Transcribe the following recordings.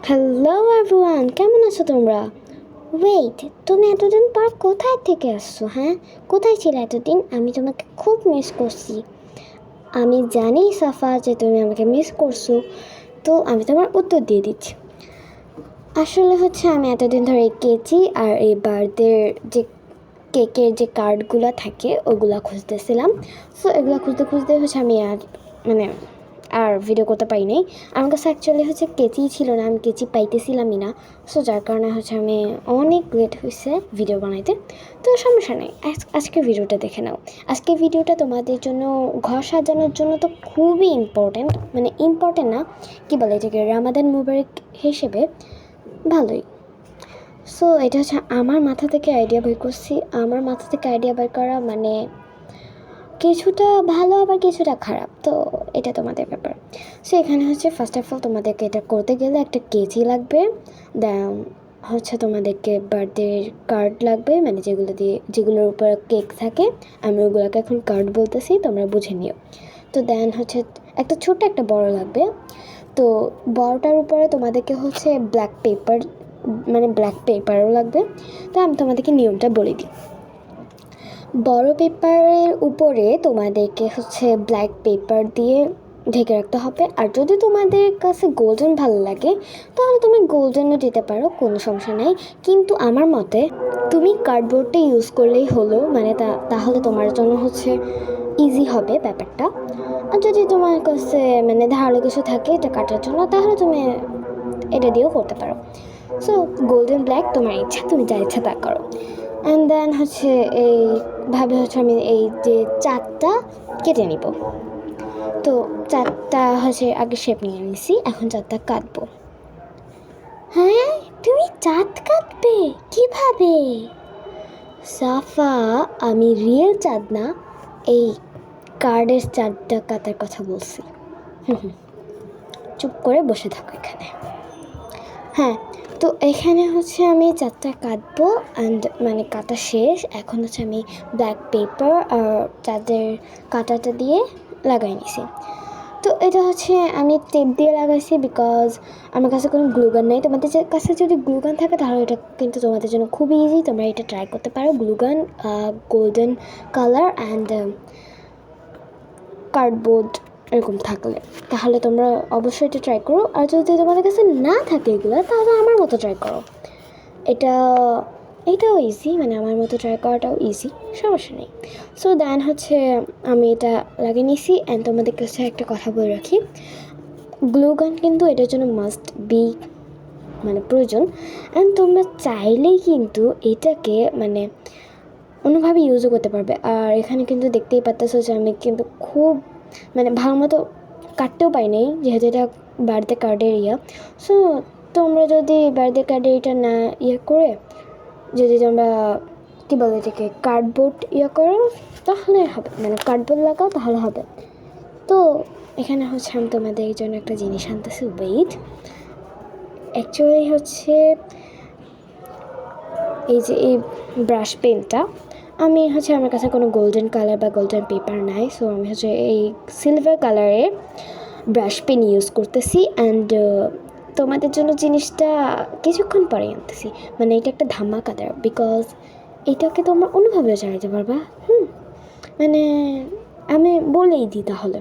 Hello everyone, কেমন আছো তোমরা? ওয়েট, তুমি এতদিন পর কোথায় থেকে আসছো? হ্যাঁ, কোথায় ছিলে এতদিন? আমি তোমাকে খুব মিস করছি। আমি জানি সাফা যে তুমি আমাকে মিস করছো, তো আমি তোমার উত্তর দিয়ে দিচ্ছি। আসলে আমি এতদিন ধরে এই কেচি আর এই বার্থডের যে কেকের যে কার্ডগুলো থাকে ওগুলো খুঁজতেছিলাম। সো এগুলো খুঁজতে খুঁজতে আমি আর ভিডিও করতে পারি নাই। আমার কাছে অ্যাকচুয়ালি কেচিই ছিল না, আমি কেচি পাইতেছিলামই না। সো যার কারণে আমি অনেক লেট হয়েছে ভিডিও বানাইতে। তো সমস্যা নেই, আজকে ভিডিওটা দেখে নাও। আজকে ভিডিওটা তোমাদের জন্য ঘর সাজানোর জন্য তো খুবই ইম্পর্টেন্ট, ইম্পর্টেন্ট না, কী বলে এটাকে, রামাদান মুবারক হিসেবে ভালোই। সো এটা আমার মাথা থেকে আইডিয়া বের করছি। আমার মাথা থেকে আইডিয়া বের করা কিছুটা ভালো আবার কিছুটা খারাপ, তো এটা তোমাদের ব্যাপার। সো এখানে ফার্স্ট অফ অল তোমাদেরকে এটা করতে গেলে একটা কেচি লাগবে, দেন তোমাদেরকে বার্থডে কার্ড লাগবে, যেগুলোর উপর কেক থাকে। আমি ওগুলোকে এখন কার্ড বলতেছি, তোমরা বুঝে নিও। তো দেন একটা ছোট্ট একটা বড় লাগবে। তো বড়টার উপরে তোমাদেরকে ব্ল্যাক পেপারও লাগবে। তো আমি তোমাদেরকে নিয়মটা বলে দিই। বড় পেপারের উপরে তোমাদেরকে ব্ল্যাক পেপার দিয়ে ঢেকে রাখতে হবে। আর যদি তোমাদের কাছে গোল্ডেন ভালো লাগে তাহলে তুমি গোল্ডেনও দিতে পারো, কোনো সমস্যা নেই। কিন্তু আমার মতে তুমি কার্ডবোর্ডটা ইউজ করলেই হলো, তাহলে তোমার জন্য ইজি হবে ব্যাপারটা। আর যদি তোমার কাছে ধারালো কিছু থাকে এটা কাটার জন্য, তাহলে তুমি এটা দিয়েও করতে পারো। সো গোল্ডেন ব্ল্যাক তোমার ইচ্ছা, তুমি যা ইচ্ছা তা করো। অ্যান্ড দেন এইভাবে আমি এই যে চারটা কেটে নিব। তো চারটা আগে শেপ নিয়ে নিছি, এখন চারটা কাটবো। হ্যাঁ, তুমি চাঁদ কাটবে কিভাবে? সাফা, আমি রিয়েল চাঁদ না, এই কার্ডের চাঁদটা কাটার কথা বলছি। চুপ করে বসে থাকো এখানে। হ্যাঁ, তো এখানে আমি চারটা কাটবো অ্যান্ড কাটা শেষ। এখন আমি ব্ল্যাক পেপার আর চাঁদের কাটাটা দিয়ে লাগাই নিছি। তো এটা আমি টেপ দিয়ে লাগাইছি, বিকজ আমার কাছে কোনো গ্লুগান নেই। তোমাদের কাছে যদি গ্লুগান থাকে তাহলে এটা কিন্তু তোমাদের জন্য খুবই ইজি, তোমরা এটা ট্রাই করতে পারো। Glue gun, golden colour and cardboard এরকম থাকলে তাহলে তোমরা অবশ্যই এটা ট্রাই করো। আর যদি তোমাদের কাছে না থাকে এগুলো, তাহলে আমার মতো ট্রাই করো। এটাও ইজি, আমার মতো ট্রাই করাটাও ইজি, সমস্যা নেই। সো দেন আমি এটা লাগিয়ে নিয়েছি। অ্যান্ড তোমাদের কাছে একটা কথা বলে রাখি, গ্লু গান কিন্তু এটার জন্য মাস্ট বি, প্রয়োজন। অ্যান্ড তোমরা চাইলেই কিন্তু এটাকে অন্যভাবে ইউজও করতে পারবে। আর এখানে কিন্তু দেখতেই পাচ্ছো যে আমি কিন্তু খুব ভালো মতো কাটতেও পাইনি, যেহেতু এটা বার্থডে কার্ডের সো তোমরা যদি বার্থডে কার্ডের এটা না করে যদি তোমরা কী বলে এটাকে কার্ডবোর্ড করো তাহলে হবে, কার্ডবোর্ড লাগাও তাহলে হবে। তো এখানে আমি তোমাদের এই জন্য একটা জিনিস আনতেছি, ওয়েট। অ্যাকচুয়ালি এই যে এই ব্রাশ পেনটা, আমি আমার কাছে কোনো গোল্ডেন কালার বা গোল্ডেন পেপার নাই। সো আমি এই সিলভার কালারের ব্রাশ পেন ইউজ করতেছি। অ্যান্ড তোমাদের জন্য জিনিসটা কিছুক্ষণ পরে আনতেছি, এটা একটা ধামাকাদার, বিকজ এটাকে তোমরা অন্যভাবে জানাতে পারবা। আমি বলেই দিই তাহলে।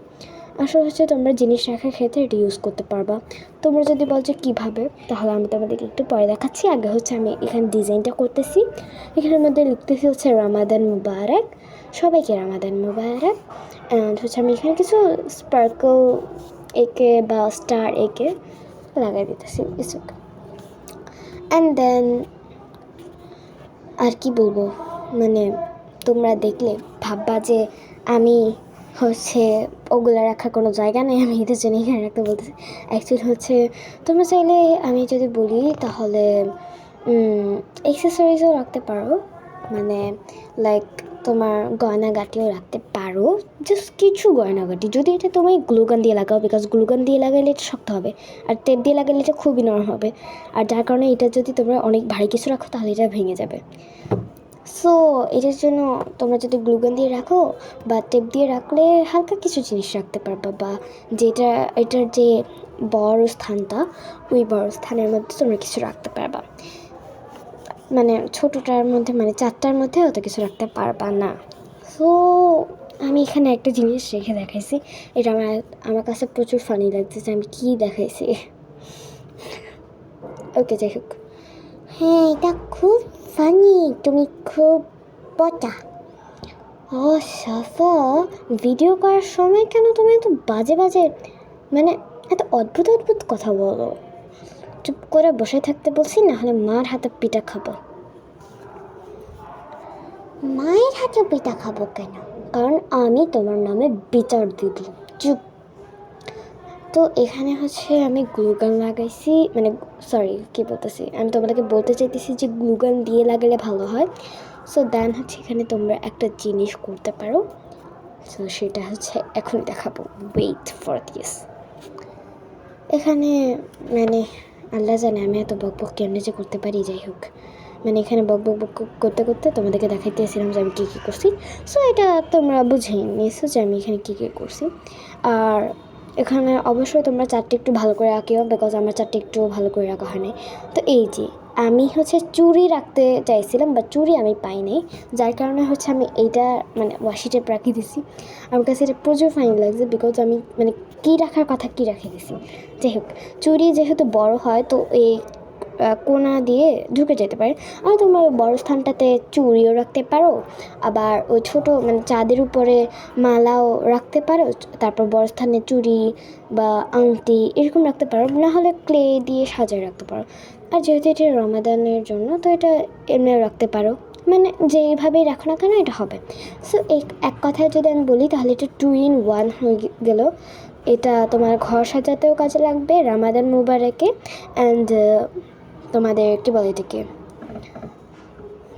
আসলে তোমরা জিনিস রাখার ক্ষেত্রে এটা ইউজ করতে পারবা। তোমরা যদি বলছো কীভাবে, তাহলে আমি তোমাদেরকে একটু পরে দেখাচ্ছি। আগে আমি এখানে ডিজাইনটা করতেছি। এখানের মধ্যে লিখতেছি রামাদান মুবারক, সবাইকে রামাদান মুবারক। অ্যান্ড আমি এখানে কিছু স্পার্কল এঁকে বা স্টার এঁকে লাগাই দিতেছি কিছু। অ্যান্ড দেন আর কি বলবো, তোমরা দেখলে ভাববা যে আমি ওগুলো রাখার কোনো জায়গা নেই, আমি এদের জন্য এখানে রাখতে বলতেছি। অ্যাকচুয়ালি তোমরা চাইলে আমি যদি বলি তাহলে অ্যাক্সেসরিজও রাখতে পারো, লাইক তোমার গয়নাগাটিও রাখতে পারো, জাস্ট কিছু গয়নাগাটি। যদি এটা তুমি গ্লুগান দিয়ে লাগাও, বিকজ গ্লুগান দিয়ে লাগাইলে এটা শক্ত হবে, আর টেপ দিয়ে লাগাইলে এটা খুবই নরম হবে। আর যার কারণে এটা যদি তোমরা অনেক ভারী কিছু রাখো তাহলে এটা ভেঙে যাবে। সো এটার জন্য তোমরা যদি গ্লুগান দিয়ে রাখো বা টেপ দিয়ে রাখলে হালকা কিছু জিনিস রাখতে পারবা, বা যেটা এটার যে বড় স্থানটা ওই বড় স্থানের মধ্যে তোমরা কিছু রাখতে পারবা। মানে ছোটোটার মধ্যে মানে 4টার মধ্যে অত কিছু রাখতে পারবা না। সো আমি এখানে একটা জিনিস রেখে দেখাইছি, এটা আমার কাছে প্রচুর ফানি লাগতেছে আমি কি দেখাইছি। ওকে, যাই হোক, হ্যাঁ এটা খুব ফানি, তুমি খুব পচা। ও সাফা, ভিডিও করার সময় কেন তুমি এত বাজে বাজে মানে এত অদ্ভুত অদ্ভুত কথা বলো? চুপ করে বসে থাকতে বলছি, না হলে মার হাতে পিঠা খাবো। মায়ের হাতে পিঠা খাবো কেন? কারণ আমি তোমার নামে বিচার দিবি। চুপ। তো এখানে হচ্ছে আমি গ্লুগান লাগাইছি, মানে সরি কী বলতেছি, আমি তোমাদেরকে বলতে চাইতেছি যে গ্লুগান দিয়ে লাগালে ভালো হয়। সো দেন হচ্ছে এখানে তোমরা একটা জিনিস করতে পারো, সো সেটা হচ্ছে এখনই দেখাবো, ওয়েট ফর দিস। এখানে মানে আল্লাহ জানে আমি এত বক বক কেমনে যে করতে পারি, যাই হোক, মানে এখানে বক বক বক করতে করতে তোমাদেরকে দেখাইতেছিলাম যে আমি কী কী করছি। সো এটা তোমরা বুঝেই নিয়েছো যে আমি এখানে কী কী করছি। আর এখানে অবশ্যই তোমরা চারটে একটু ভালো করে আঁকিও, বিকজ আমার চারটে একটু ভালো করে রাখা হয়নি। তো এই যে আমি হচ্ছে চুড়ি রাখতে চাইছিলাম, বা চুড়ি আমি পাই নাই, যার কারণে হচ্ছে আমি এইটা মানে ওয়াশি টেপ রাখি দিছি। আমার কাছে এটা প্রচুর ফাইন লাগছে, বিকজ আমি মানে কী রাখার কথা কী রাখে দিছি। যাই হোক, চুড়ি যেহেতু বড় হয় তো এই কোনা দিয়ে ঢুকে যেতে পারে। আর তোমরা বড় স্থানটাতে চুড়িও রাখতে পারো, আবার ওই ছোটো মানে চাঁদের উপরে মালাও রাখতে পারো, তারপর বড় স্থানে চুড়ি বা আংটি এরকম রাখতে পারো, না হলে ক্লে দিয়ে সাজিয়ে রাখতে পারো। আর যেহেতু এটা রমাদানের জন্য তো এটা এমনিও রাখতে পারো, মানে যেইভাবেই রাখো না কেন এটা হবে। সো এই এক কথায় যদি আমি বলি তাহলে এটা 2 in 1 হয়ে গেল। এটা তোমার ঘর সাজাতেও কাজে লাগবে রমাদান মুবারকে, অ্যান্ড তোমাদের কী বলে এটাকে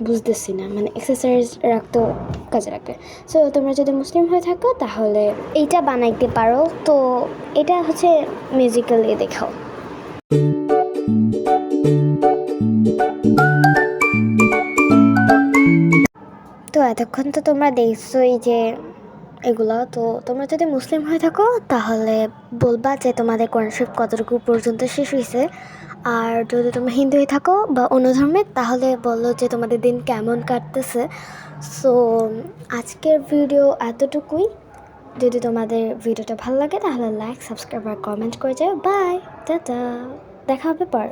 বুঝতেছি না, মানে এক্সারসাইজ রাখতেও কাজে লাগবে। সো তোমরা যদি মুসলিম হয়ে থাকো তাহলে এইটা বানাইতে পারো। তো এটা হচ্ছে মিউজিক্যালি দেখাও। তো এতক্ষণ তো তোমরা দেখছোই যে এগুলো, তো তোমরা যদি মুসলিম হয়ে থাকো তাহলে বলবা যে তোমাদের কোরআন শরীফ কতটুকু পর্যন্ত শেষ হয়েছে। আর যদি তোমরা হিন্দু হয়ে থাকো বা অন্য ধর্মের তাহলে বলো যে তোমাদের দিন কেমন কাটতেছে। সো আজকের ভিডিও এতটুকুই। যদি তোমাদের ভিডিওটা ভালো লাগে তাহলে লাইক, সাবস্ক্রাইব আর কমেন্ট করে যাও। বাই, টাটা, দেখা হবে পর।